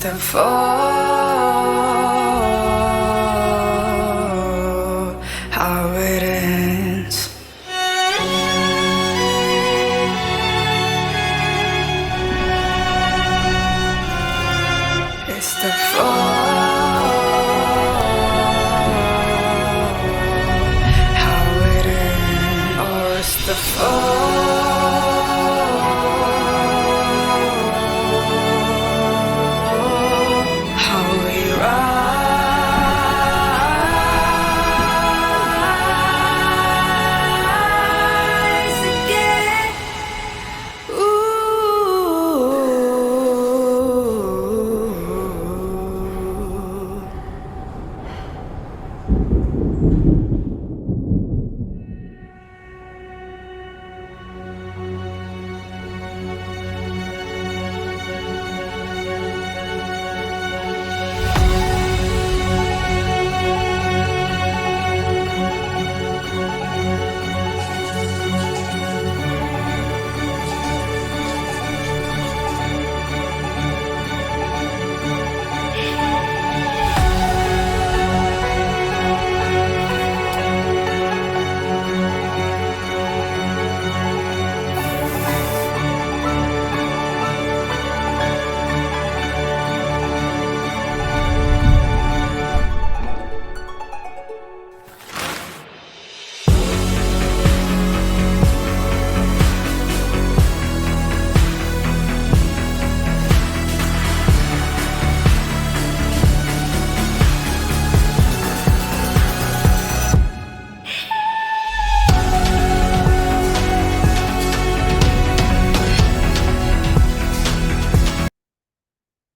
the fall, how it ends. It's the fall, how it ends. Or it's the fall, how we rise again. Ooh.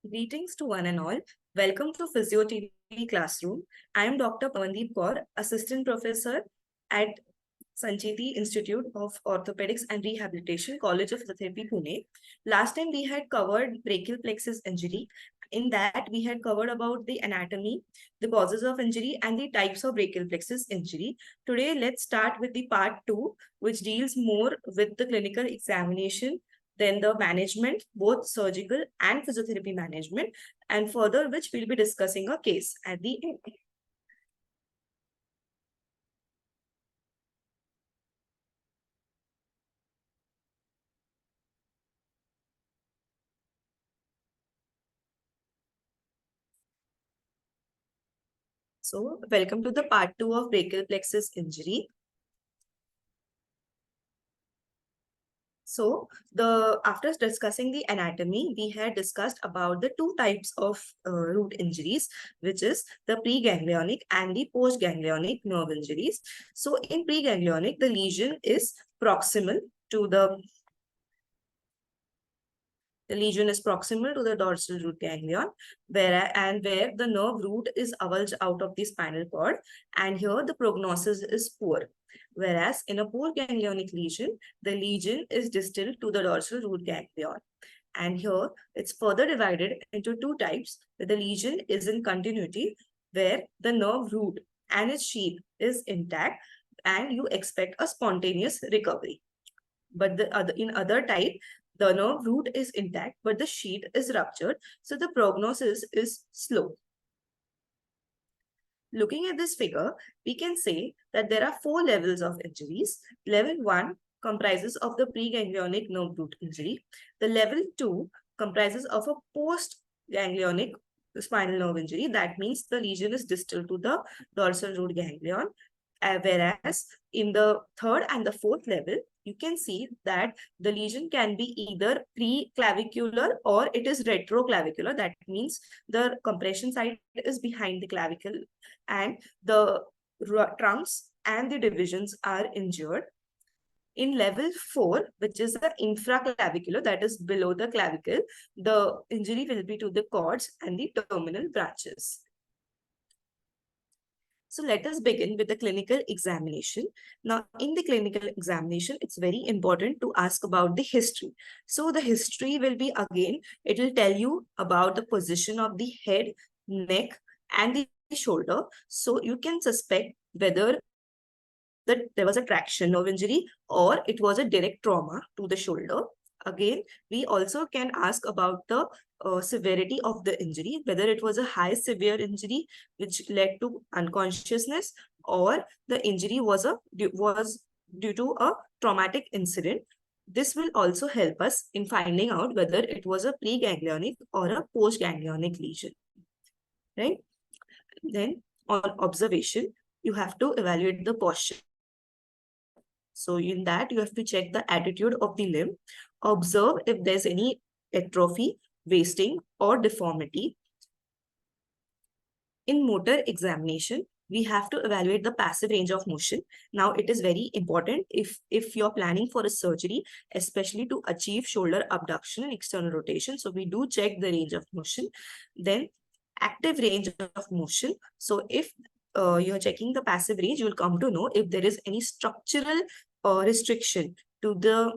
Greetings to one and all. Welcome to PhysioTV classroom. I am Dr. Pavandeep Kaur, Assistant Professor at Sancheti Institute of Orthopaedics and Rehabilitation, College of Orthotherapy, Pune. Last time we had covered brachial plexus injury. In that, we had covered about the anatomy, the causes of injury, and the types of brachial plexus injury. Today, let's start with the part 2, which deals more with the clinical examination, then the management, both surgical and physiotherapy management, and further which we'll be discussing a case at the end. So welcome to the part 2 of brachial plexus injury. So after discussing the anatomy, we had discussed about the two types of root injuries, which is the preganglionic and the postganglionic nerve injuries. So in preganglionic, the lesion is proximal to the dorsal root ganglion, where the nerve root is avulged out of the spinal cord, and here the prognosis is poor. Whereas in a postganglionic lesion, the lesion is distal to the dorsal root ganglion. And here it's further divided into two types, where the lesion is in continuity, where the nerve root and its sheath is intact, and you expect a spontaneous recovery. But in other type, the nerve root is intact, but the sheath is ruptured, so the prognosis is slow. Looking at this figure, we can say that there are 4 levels of injuries. Level 1 comprises of the preganglionic nerve root injury. The level 2 comprises of a postganglionic spinal nerve injury. That means the lesion is distal to the dorsal root ganglion. Whereas in the third and the fourth level, you can see that the lesion can be either pre-clavicular or it is retroclavicular. That means the compression side is behind the clavicle and the trunks and the divisions are injured. In level 4, which is the infraclavicular, that is below the clavicle, the injury will be to the cords and the terminal branches. So let us begin with the clinical examination. Now, in the clinical examination, it's very important to ask about the history. So the history will be, again, it will tell you about the position of the head, neck, and the shoulder. So you can suspect whether that there was a traction nerve injury or it was a direct trauma to the shoulder. Again, we also can ask about the severity of the injury, whether it was a high severe injury which led to unconsciousness, or the injury was due to a traumatic incident. This will also help us in finding out whether it was a preganglionic or a postganglionic lesion, right? Then on observation, you have to evaluate the posture. So in that, you have to check the attitude of the limb, observe if there's any atrophy, wasting, or deformity. In motor examination, we have to evaluate the passive range of motion. Now, it is very important if you're planning for a surgery, especially to achieve shoulder abduction and external rotation. So we do check the range of motion. Then active range of motion. So if you're checking the passive range, you'll come to know if there is any structural restriction to the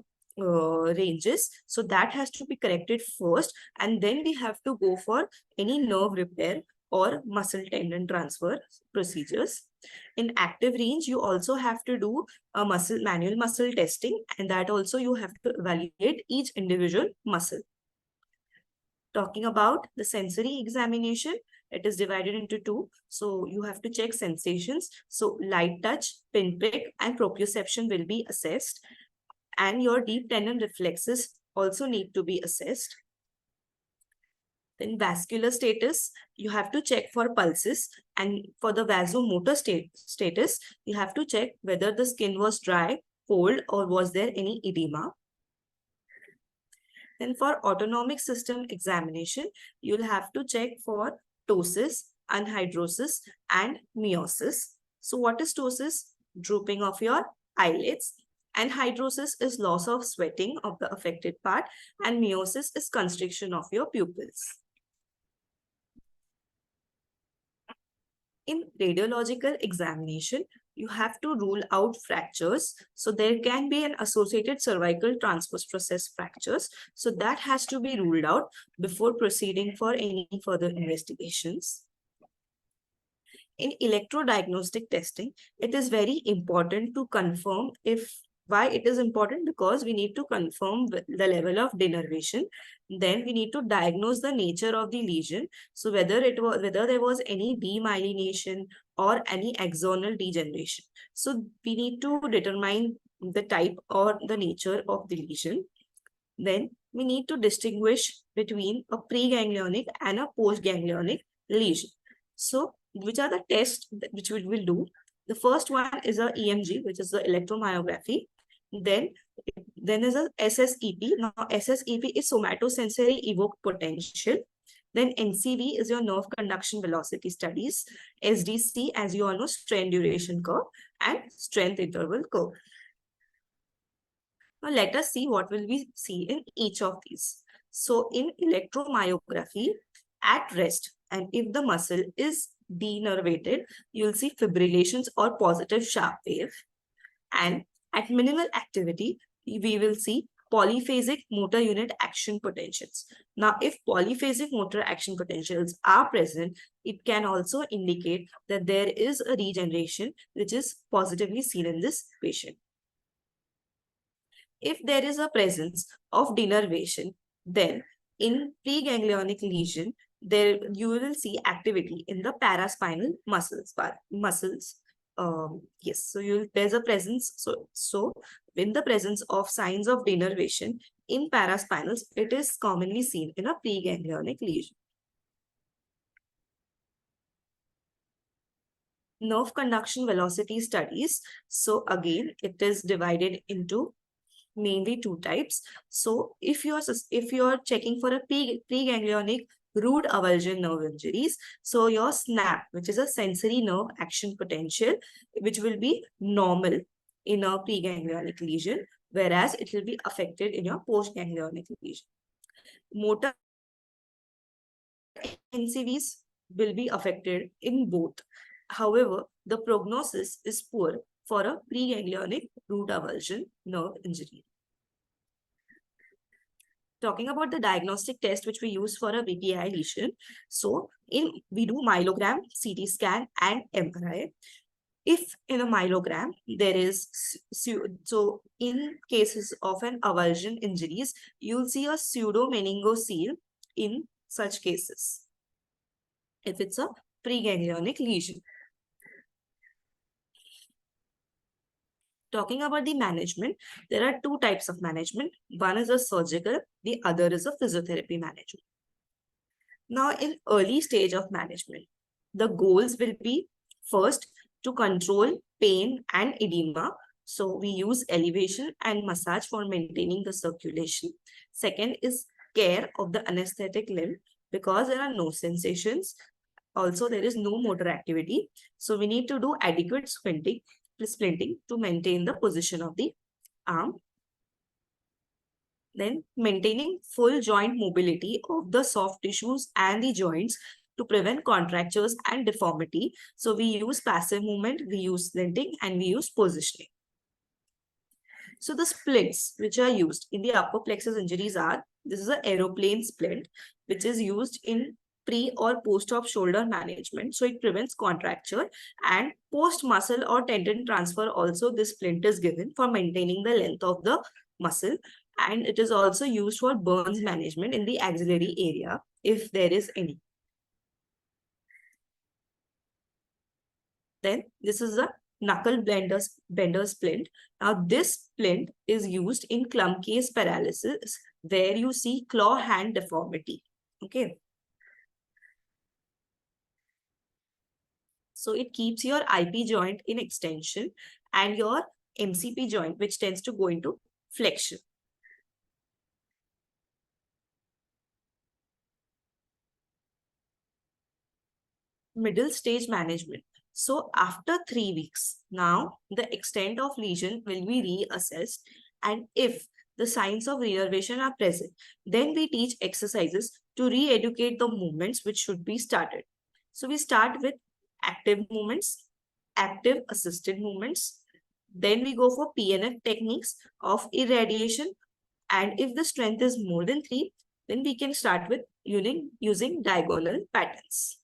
ranges. So that has to be corrected first, and then we have to go for any nerve repair or muscle tendon transfer procedures. In active range, you also have to do a manual muscle testing, and that also you have to evaluate each individual muscle. Talking about the sensory examination, it is divided into two. So you have to check sensations. So light touch, pinprick, and proprioception will be assessed. And your deep tendon reflexes also need to be assessed. Then vascular status, you have to check for pulses. And for the vasomotor status, you have to check whether the skin was dry, cold, or was there any edema. Then for autonomic system examination, you'll have to check for ptosis, anhidrosis, and meiosis. So what is ptosis? Drooping of your eyelids. Anhidrosis is loss of sweating of the affected part, and meiosis is constriction of your pupils. In radiological examination, you have to rule out fractures. So there can be an associated cervical transverse process fractures. So that has to be ruled out before proceeding for any further investigations. In electrodiagnostic testing, it is very important to confirm why it is important, because we need to confirm the level of denervation. Then we need to diagnose the nature of the lesion. So whether there was any demyelination or any axonal degeneration. So we need to determine the type or the nature of the lesion. Then we need to distinguish between a preganglionic and a postganglionic lesion. So which are the tests which we will do? The first one is a EMG, which is the electromyography. Then is a SSEP. Now SSEP is somatosensory evoked potential. Then NCV is your nerve conduction velocity studies. SDC, as you all know, strain duration curve and strength interval curve. Now let us see what will we see in each of these. So in electromyography, at rest, and if the muscle is denervated, you'll see fibrillations or positive sharp wave. And at minimal activity, we will see polyphasic motor unit action potentials. Now, if polyphasic motor action potentials are present, it can also indicate that there is a regeneration which is positively seen in this patient. If there is a presence of denervation, then in preganglionic lesion, there you will see activity in the paraspinal muscles. Yes, so there's a presence. So in the presence of signs of denervation in paraspinals, it is commonly seen in a preganglionic lesion. Nerve conduction velocity studies. So again, it is divided into mainly two types. So if you're checking for a preganglionic root avulsion nerve injuries, so your SNAP, which is a sensory nerve action potential, which will be normal in a preganglionic lesion, whereas it will be affected in your postganglionic lesion. Motor NCVs will be affected in both. However, the prognosis is poor for a preganglionic root avulsion nerve injury. Talking about the diagnostic test which we use for a VTI lesion. So we do myelogram, CT scan, and MRI. If in a myelogram there is, so in cases of an avulsion injuries, you'll see a pseudo-meningocele in such cases, if it's a preganglionic lesion. Talking about the management, there are two types of management. One is a surgical, the other is a physiotherapy management. Now, in early stage of management, the goals will be first to control pain and edema. So we use elevation and massage for maintaining the circulation. Second is care of the anesthetic limb because there are no sensations. Also, there is no motor activity. So we need to do adequate splinting to maintain the position of the arm. Then maintaining full joint mobility of the soft tissues and the joints to prevent contractures and deformity. So we use passive movement, we use splinting, and we use positioning. So the splints which are used in the upper plexus injuries are, this is an aeroplane splint, which is used in pre or post-op shoulder management. So it prevents contracture, and post-muscle or tendon transfer also this splint is given for maintaining the length of the muscle. And it is also used for burns management in the axillary area if there is any. Then this is a knuckle bender splint. Now this splint is used in clump case paralysis where you see claw hand deformity. Okay. So it keeps your IP joint in extension and your MCP joint, which tends to go into flexion. Middle stage management. So after 3 weeks, now the extent of lesion will be reassessed, and if the signs of renervation are present, then we teach exercises to re-educate the movements which should be started. So we start with active movements, active assisted movements. Then we go for PNF techniques of irradiation. And if the strength is more than 3, then we can start with using diagonal patterns.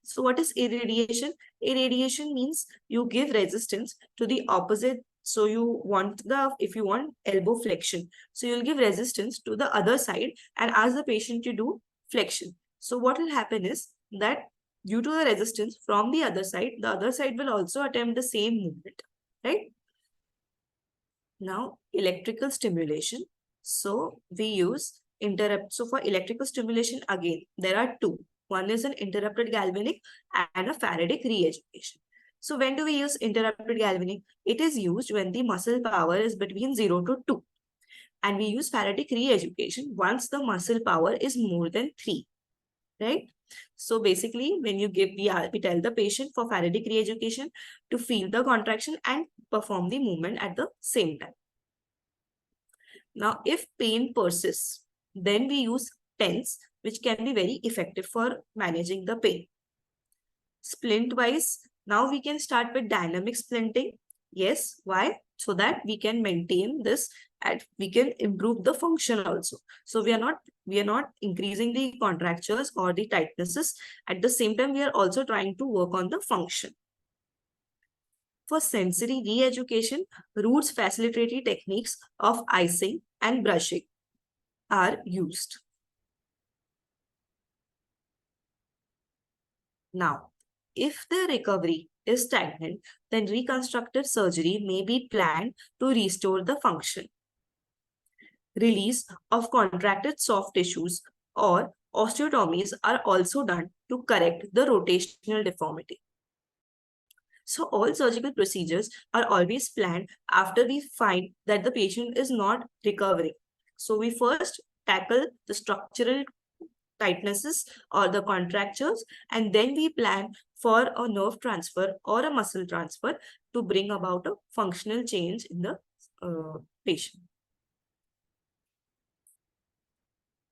So what is irradiation? Irradiation means you give resistance to the opposite. So if you want elbow flexion, so you'll give resistance to the other side and ask the patient to do flexion. So what will happen is that due to the resistance from the other side will also attempt the same movement, right? Now, electrical stimulation. So we use So for electrical stimulation, again, there are two. One is an interrupted galvanic and a Faradic re-education. So when do we use interrupted galvanic? It is used when the muscle power is between 0 to 2. And we use Faradic re-education once the muscle power is more than 3. Right? So basically, when you we tell the patient for Faradic re-education to feel the contraction and perform the movement at the same time. Now, if pain persists, then we use TENS, which can be very effective for managing the pain. Splint wise, now we can start with dynamic splinting. Yes, why? So that we can maintain this and we can improve the function also. So we are not increasing the contractures or the tightnesses. At the same time, we are also trying to work on the function. For sensory re-education, Root's facilitatory techniques of icing and brushing are used. Now, if the recovery is stagnant, then reconstructive surgery may be planned to restore the function. Release of contracted soft tissues or osteotomies are also done to correct the rotational deformity. So all surgical procedures are always planned after we find that the patient is not recovering. So we first tackle the structural tightnesses or the contractures, and then we plan for a nerve transfer or a muscle transfer to bring about a functional change in the patient.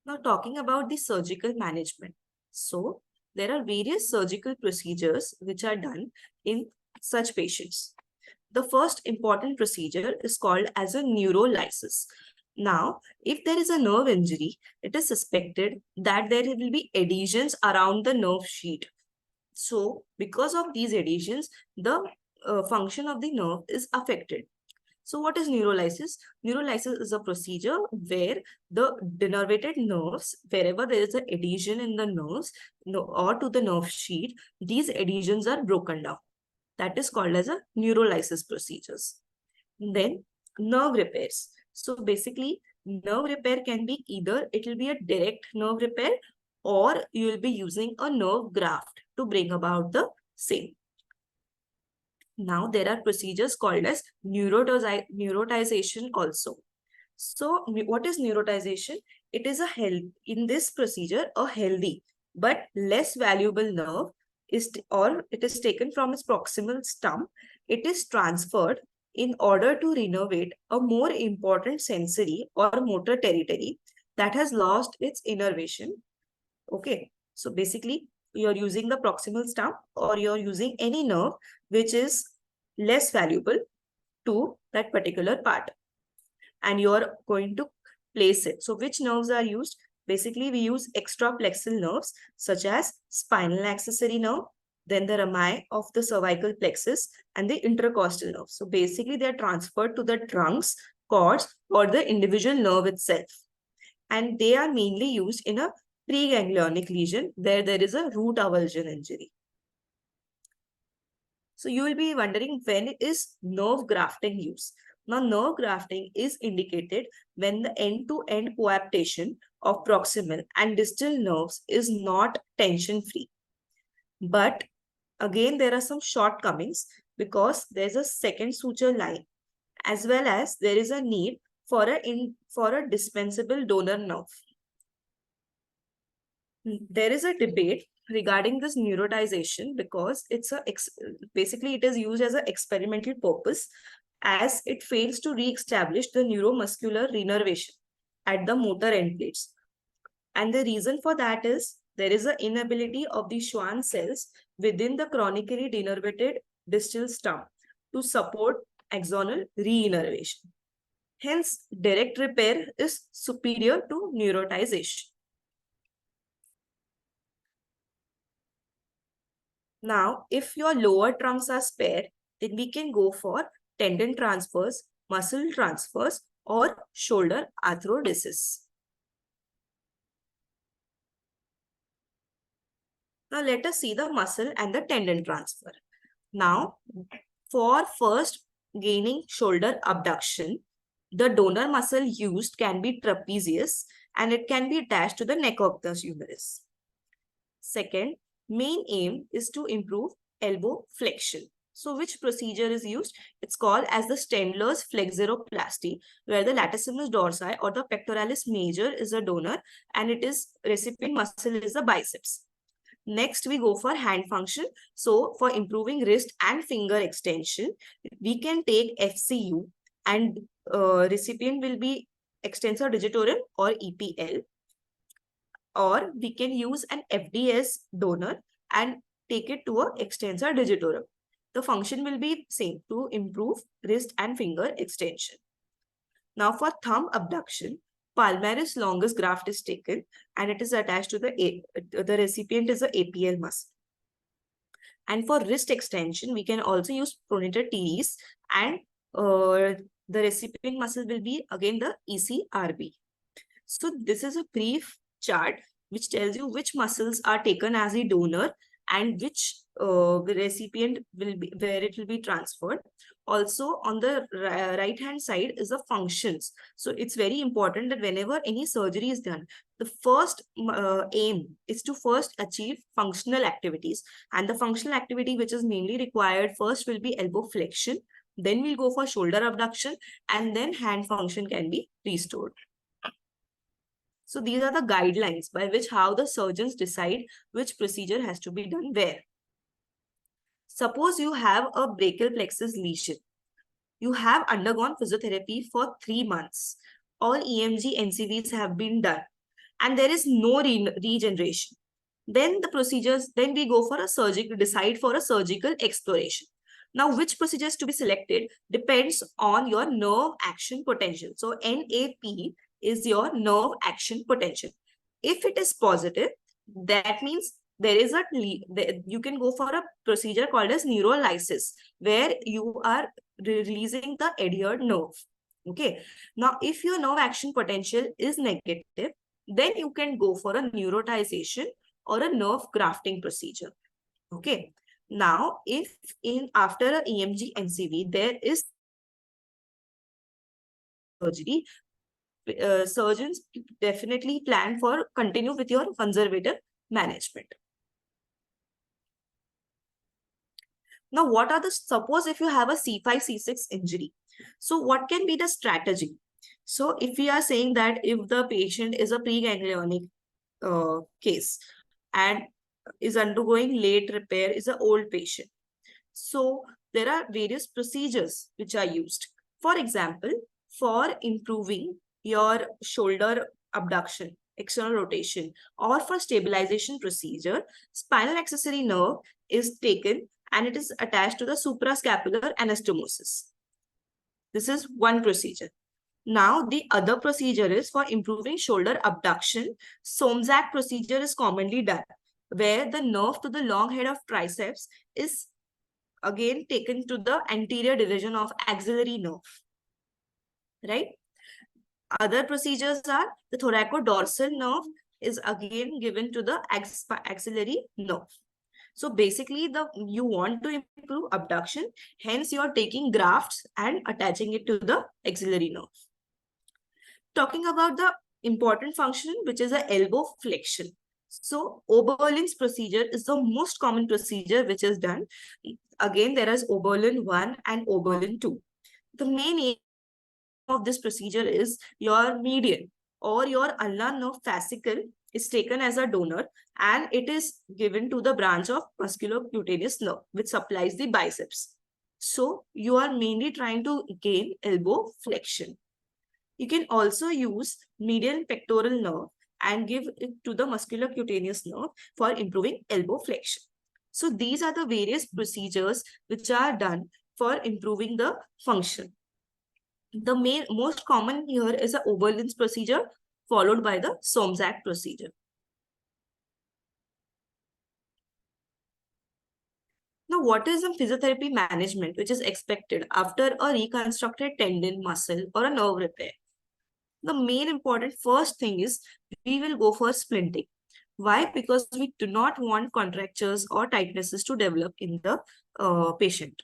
Now talking about the surgical management. So there are various surgical procedures which are done in such patients. The first important procedure is called as a neurolysis. Now, if there is a nerve injury, it is suspected that there will be adhesions around the nerve sheet. So, because of these adhesions, the function of the nerve is affected. So what is neurolysis? Neurolysis is a procedure where the denervated nerves, wherever there is an adhesion in the nerves or to the nerve sheet, these adhesions are broken down. That is called as a neurolysis procedures. Then nerve repairs. So basically, nerve repair can be either it will be a direct nerve repair or you will be using a nerve graft to bring about the same. Now there are procedures called as neurotization also. So what is neurotization? It is in this procedure, a healthy but less valuable nerve or it is taken from its proximal stump. It is transferred in order to renovate a more important sensory or motor territory that has lost its innervation. Okay, so basically you're using the proximal stump or you're using any nerve which is less valuable to that particular part and you're going to place it. So which nerves are used? Basically, we use extraplexal nerves such as spinal accessory nerve, then the rami of the cervical plexus and the intercostal nerve. So basically, they are transferred to the trunks, cords, or the individual nerve itself. And they are mainly used in a preganglionic lesion where there is a root avulsion injury. So you will be wondering, when is nerve grafting used? Now, nerve grafting is indicated when the end-to-end coaptation of proximal and distal nerves is not tension-free. But again, there are some shortcomings because there's a second suture line, as well as there is a need for a dispensable donor nerve. There is a debate regarding this neurotization because basically it is used as an experimental purpose as it fails to re-establish the neuromuscular renervation at the motor end plates. And the reason for that is there is an inability of the Schwann cells within the chronically denervated distal stump to support axonal re-innervation. Hence, direct repair is superior to neurotization. Now, if your lower trunks are spare, then we can go for tendon transfers, muscle transfers, or shoulder arthrodesis. Now, let us see the muscle and the tendon transfer. Now, for first gaining shoulder abduction, the donor muscle used can be trapezius and it can be attached to the neck of the humerus. Second, main aim is to improve elbow flexion. So which procedure is used? It's called as the Stendler's flexuroplasty, where the latissimus dorsi or the pectoralis major is a donor and it is recipient muscle is the biceps. Next, we go for hand function. So for improving wrist and finger extension, we can take FCU and recipient will be extensor digitorum or EPL, or we can use an FDS donor and take it to a extensor digitorum. The function will be same, to improve wrist and finger extension. Now for thumb abduction, palmaris longus graft is taken and it is attached to the recipient is the APL muscle. And for wrist extension, we can also use pronator teres and the recipient muscle will be again the ECRB. So this is a brief chart which tells you which muscles are taken as a donor and which recipient will be, where it will be transferred. Also on the right hand side is the functions. So it's very important that whenever any surgery is done, the first aim is to first achieve functional activities, and the functional activity which is mainly required first will be elbow flexion, then we'll go for shoulder abduction, and then hand function can be restored. So these are the guidelines by which how the surgeons decide which procedure has to be done where. Suppose you have a brachial plexus lesion. You have undergone physiotherapy for 3 months. All EMG NCVs have been done and there is no regeneration. Then we go for decide for a surgical exploration. Now, which procedures to be selected depends on your nerve action potential. So NAP is your nerve action potential. If it is positive, that means there is you can go for a procedure called as neurolysis, where you are releasing the adhered nerve. Okay. Now, if your nerve action potential is negative, then you can go for a neurotization or a nerve grafting procedure. Okay. Now, if in after a EMG NCV, there is surgery, surgeons definitely plan for continue with your conservative management. Now, what are the, suppose if you have a C5, C6 injury, so what can be the strategy? So if we are saying that if the patient is a preganglionic case and is undergoing late repair, is an old patient, so there are various procedures which are used. For example, for improving your shoulder abduction, external rotation, or for stabilization procedure, spinal accessory nerve is taken and it is attached to the suprascapular anastomosis. This is one procedure. Now, the other procedure is for improving shoulder abduction. Somzak procedure is commonly done, where the nerve to the long head of triceps is again taken to the anterior division of axillary nerve, right? Other procedures are the thoracodorsal nerve is again given to the axillary nerve. So basically, you want to improve abduction, hence you are taking grafts and attaching it to the axillary nerve. Talking about the important function, which is the elbow flexion. So Oberlin's procedure is the most common procedure which is done. Again, there is Oberlin 1 and Oberlin 2. The main aim of this procedure is your median or your ulnar nerve fascicle is taken as a donor and it is given to the branch of musculocutaneous nerve which supplies the biceps. So you are mainly trying to gain elbow flexion. You can also use medial pectoral nerve and give it to the musculocutaneous nerve for improving elbow flexion. So these are the various procedures which are done for improving the function. The most common here is the Oberlin's procedure followed by the Somzak procedure. Now, what is the physiotherapy management which is expected after a reconstructed tendon, muscle, or a nerve repair? The main important first thing is we will go for splinting. Why? Because we do not want contractures or tightnesses to develop in the patient.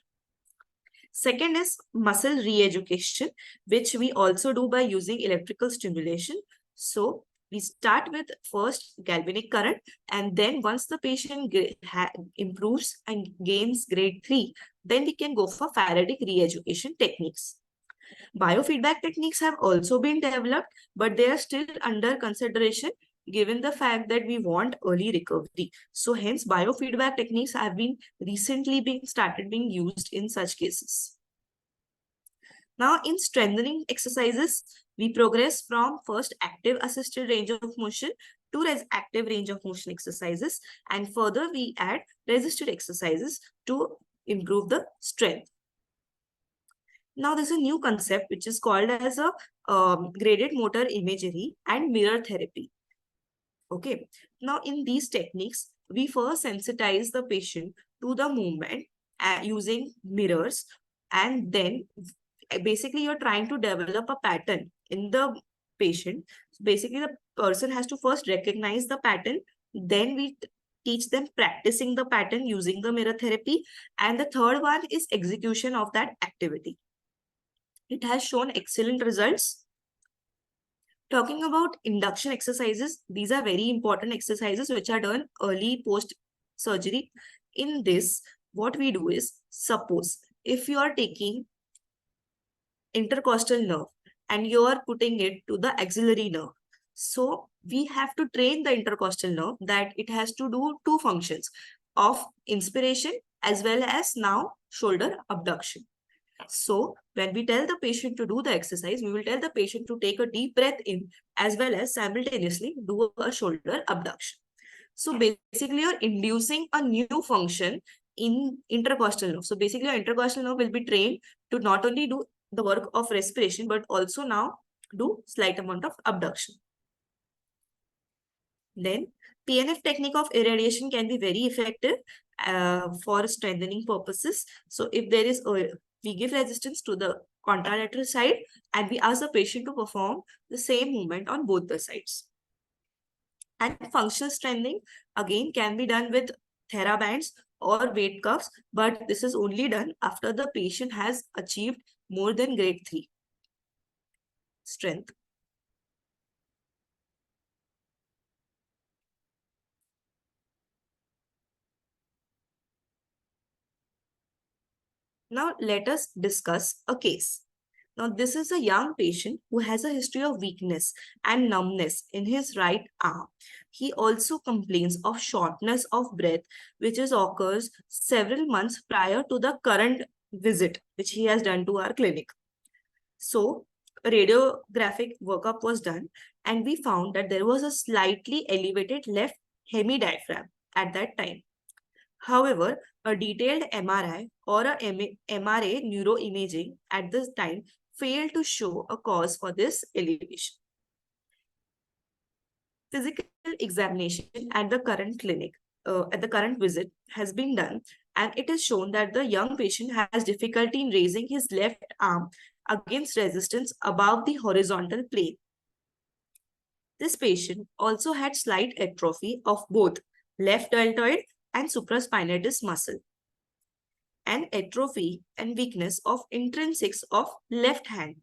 Second is muscle re-education, which we also do by using electrical stimulation. So we start with first galvanic current, and then once the patient improves and gains grade 3, then we can go for Faradic re-education techniques. Biofeedback techniques have also been developed, but they are still under consideration given the fact that we want early recovery. So hence biofeedback techniques have been recently started being used in such cases. Now in strengthening exercises, we progress from first active assisted range of motion to active range of motion exercises, and further we add resisted exercises to improve the strength. Now there's a new concept which is called as a graded motor imagery and mirror therapy. Okay. Now in these techniques, we first sensitize the patient to the movement using mirrors, and then basically you're trying to develop a pattern in the patient. So basically the person has to first recognize the pattern, then we teach them practicing the pattern using the mirror therapy, and the third one is execution of that activity. It has shown excellent results. Talking about induction exercises, these are very important exercises which are done early post-surgery. In this, what we do is, suppose if you are taking intercostal nerve and you are putting it to the axillary nerve, so we have to train the intercostal nerve that it has to do two functions of inspiration as well as now shoulder abduction. So when we tell the patient to do the exercise, we will tell the patient to take a deep breath in as well as simultaneously do a shoulder abduction. So basically you're inducing a new function in intercostal nerve. So basically your intercostal nerve will be trained to not only do the work of respiration, but also now do slight amount of abduction. Then PNF technique of irradiation can be very effective for strengthening purposes. So if there is we give resistance to the contralateral side and we ask the patient to perform the same movement on both the sides. And functional strengthening again can be done with therabands or weight cuffs, but this is only done after the patient has achieved more than grade 3 strength. Now let us discuss a case. Now this is a young patient who has a history of weakness and numbness in his right arm. He also complains of shortness of breath, which occurs several months prior to the current visit which he has done to our clinic. So a radiographic workup was done and we found that there was a slightly elevated left hemidiaphragm at that time. However, a detailed MRI or a MRA neuroimaging at this time failed to show a cause for this elevation. Physical examination at the current clinic, at the current visit has been done, and it is shown that the young patient has difficulty in raising his left arm against resistance above the horizontal plane. This patient also had slight atrophy of both left deltoid and supraspinatus muscle, and atrophy and weakness of intrinsics of left hand.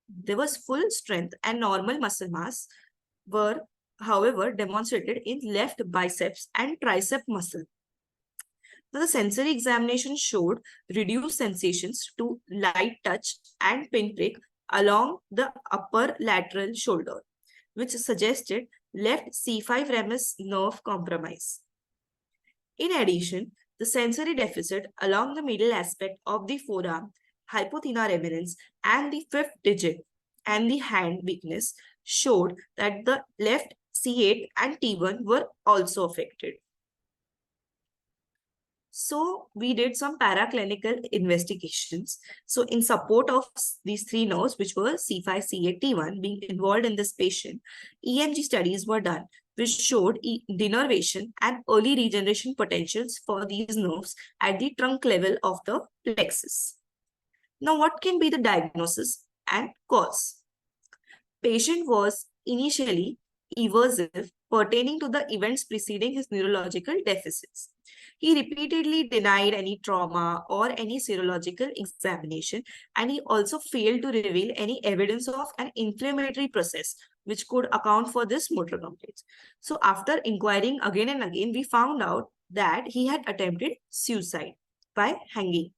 There was full strength and normal muscle mass were, however, demonstrated in left biceps and tricep muscle. Now, the sensory examination showed reduced sensations to light touch and pinprick along the upper lateral shoulder, which suggested left C5 ramus nerve compromise. In addition, the sensory deficit along the middle aspect of the forearm, hypothenar eminence, and the fifth digit and the hand weakness showed that the left C8 and T1 were also affected. So we did some paraclinical investigations. So in support of these three nerves, which were C5, C8, T1 being involved in this patient, EMG studies were done, which showed denervation and early regeneration potentials for these nerves at the trunk level of the plexus. Now, what can be the diagnosis and cause? Patient was initially evasive pertaining to the events preceding his neurological deficits. He repeatedly denied any trauma or any serological examination, and he also failed to reveal any evidence of an inflammatory process which could account for this motor complaints. So after inquiring again and again, we found out that he had attempted suicide by hanging.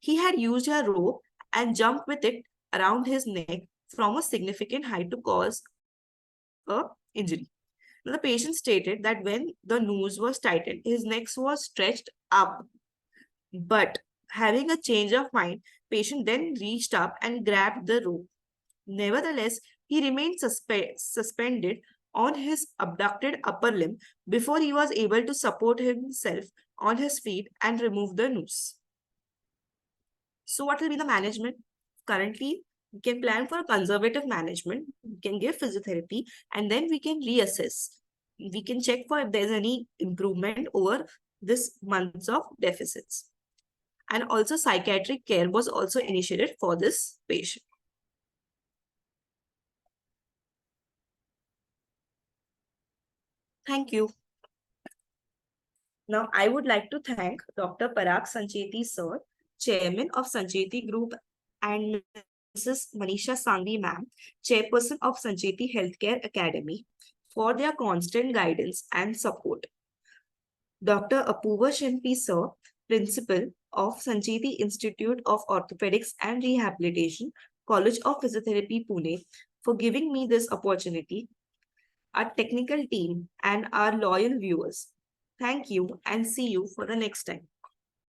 He had used a rope and jumped with it around his neck from a significant height to cause a injury. Now, the patient stated that when the noose was tightened, his neck was stretched up. But having a change of mind, patient then reached up and grabbed the rope. Nevertheless, he remained suspended on his abducted upper limb before he was able to support himself on his feet and remove the noose. So what will be the management? Currently, we can plan for a conservative management. We can give physiotherapy and then we can reassess. We can check for if there's any improvement over this months of deficits. And also psychiatric care was also initiated for this patient. Thank you. Now, I would like to thank Dr. Parag Sancheti sir, Chairman of Sancheti Group, and Mrs. Manisha Sangvi ma'am, Chairperson of Sancheti Healthcare Academy, for their constant guidance and support. Dr. Apurva Shimpi sir, Principal of Sancheti Institute of Orthopaedics and Rehabilitation, College of Physiotherapy, Pune, for giving me this opportunity, our technical team, and our loyal viewers. Thank you and see you for the next time.